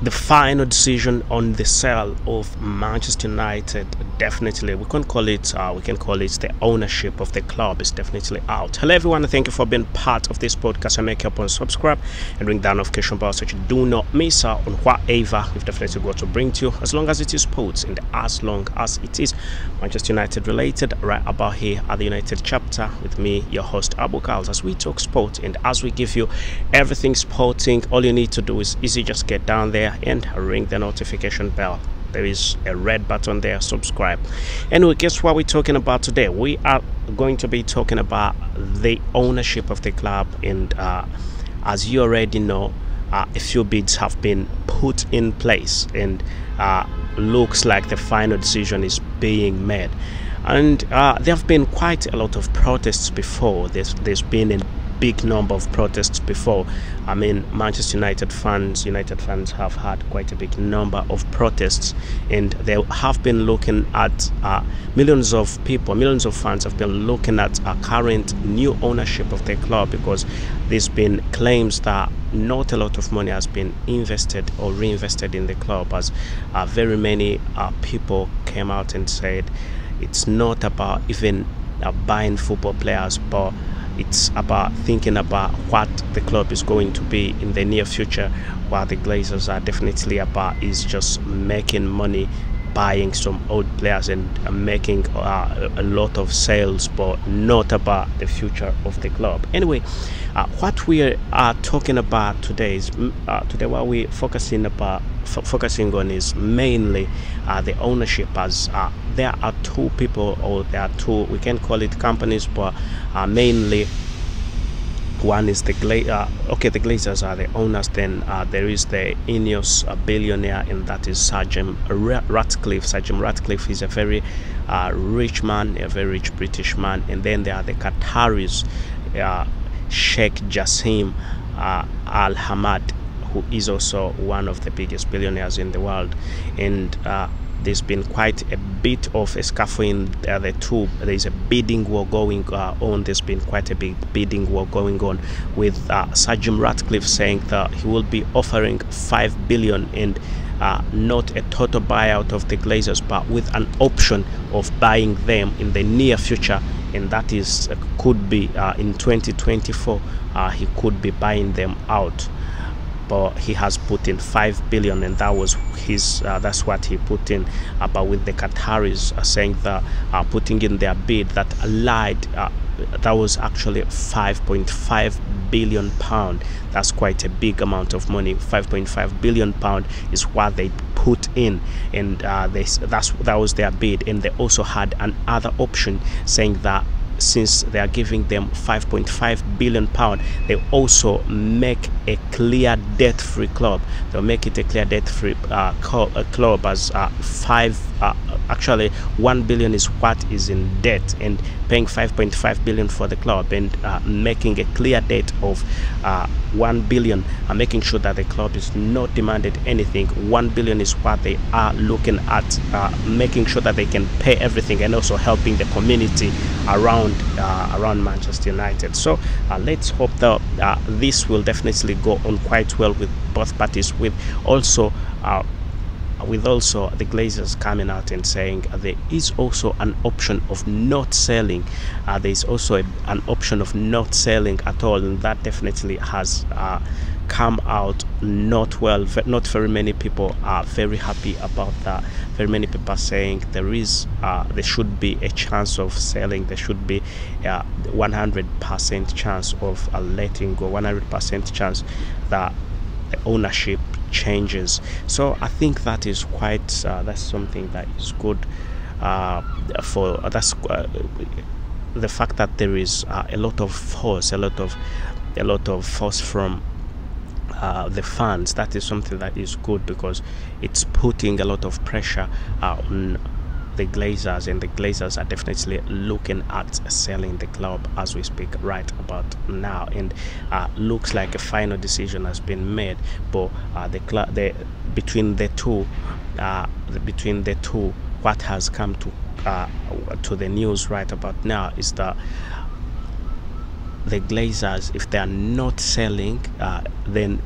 the final decision on the sale of Manchester United, definitely we can call it the ownership of the club is definitely out. Hello everyone, thank you for being part of this podcast. I make up on subscribe and ring that notification bell so you do not miss out on whatever we've definitely got to bring to you, as long as it is sports and as long as it is Manchester United related, right about here at the United chapter with me, your host KALS, as we talk sport and as we give you everything sporting. All you need to do is easy, just get down there and ring the notification bell. There is a red button there, subscribe. Anyway, guess what we're talking about today? We are going to be talking about the ownership of the club, and as you already know, a few bids have been put in place, and looks like the final decision is being made. And there have been quite a lot of protests before. There's been a big number of protests before. I mean, Manchester United fans have had quite a big number of protests, and they have been looking at millions of fans have been looking at current new ownership of the club, because there's been claims that not a lot of money has been invested or reinvested in the club, as very many people came out and said it's not about even buying football players, but it's about thinking about what the club is going to be in the near future. What the Glazers are definitely about is just making money, buying some old players and making a lot of sales, but not about the future of the club. Anyway, what we are talking about today is what we're focusing on is mainly the ownership, as there are two people, or there are two, we can call it companies, but mainly one is the Glazers are the owners. Then there is the Ineos billionaire, and that is Sir Jim Ratcliffe. Sir Jim Ratcliffe is a very rich man, a very rich British man. And then there are the Qataris, Sheikh Jassim Al Hamad, who is also one of the biggest billionaires in the world. And there's been quite a bit of a scuffle in the two. There's a bidding war going on. There's been quite a big bidding war going on, with Sir Jim Ratcliffe saying that he will be offering 5 billion, and not a total buyout of the Glazers, but with an option of buying them in the near future, and that is could be in 2024. He could be buying them out. But he has put in 5 billion, and that was his that's what he put in. But with the Qataris saying that putting in their bid that lied, that was actually 5.5 billion pound. That's quite a big amount of money. 5.5 billion pound is what they put in, and that was their bid. And they also had another option saying that since they are giving them 5.5 billion pound, they also make a clear debt-free club. They'll make it a clear debt-free club, as actually 1 billion is what is in debt, and paying 5.5 billion for the club, and making a clear debt of 1 billion, and making sure that the club is not demanded anything. 1 billion is what they are looking at, making sure that they can pay everything, and also helping the community around Manchester United. So let's hope that this will definitely go on quite well with both parties, with also the Glazers coming out and saying there is also an option of not selling. There is also an option of not selling at all, and that definitely has come out not well. Not very many people are very happy about that. Very many people are saying there should be a chance of selling. There should be 100% chance of letting go, 100% chance that the ownership changes. So I think that is quite that's something that is good for the fact that there is a lot of force from the fans. That is something that is good, because it's putting a lot of pressure on the Glazers, and the Glazers are definitely looking at selling the club as we speak right about now. And looks like a final decision has been made, but between the two, what has come to the news right about now is that the Glazers, if they are not selling, then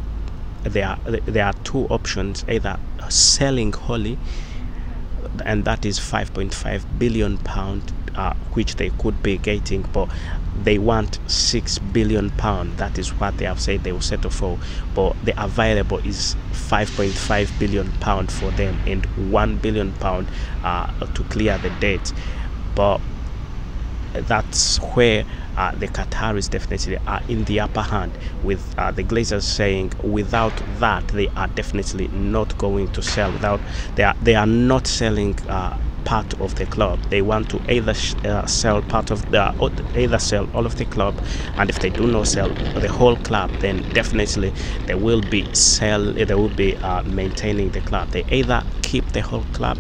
there are two options: either selling wholly, and that is 5.5 billion pound, which they could be getting, but they want 6 billion pound. That is what they have said they will settle for, but the available is 5.5 billion pound for them, and 1 billion pound to clear the debt. But that's where the Qataris definitely are in the upper hand, with the Glazers saying without that they are definitely not going to sell. Without they are not selling part of the club. They want to either sell part of the, or either sell all of the club, and if they do not sell the whole club, then definitely they will be maintaining the club. They either keep the whole club,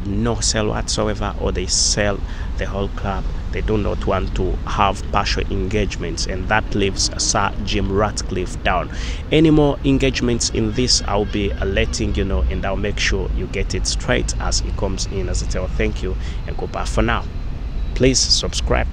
no sell whatsoever, or they sell the whole club. They do not want to have partial engagements, and that leaves Sir Jim Ratcliffe down. Any more engagements in this, I'll be letting you know, and I'll make sure you get it straight as it comes in. As I tell, thank you and goodbye for now. Please subscribe.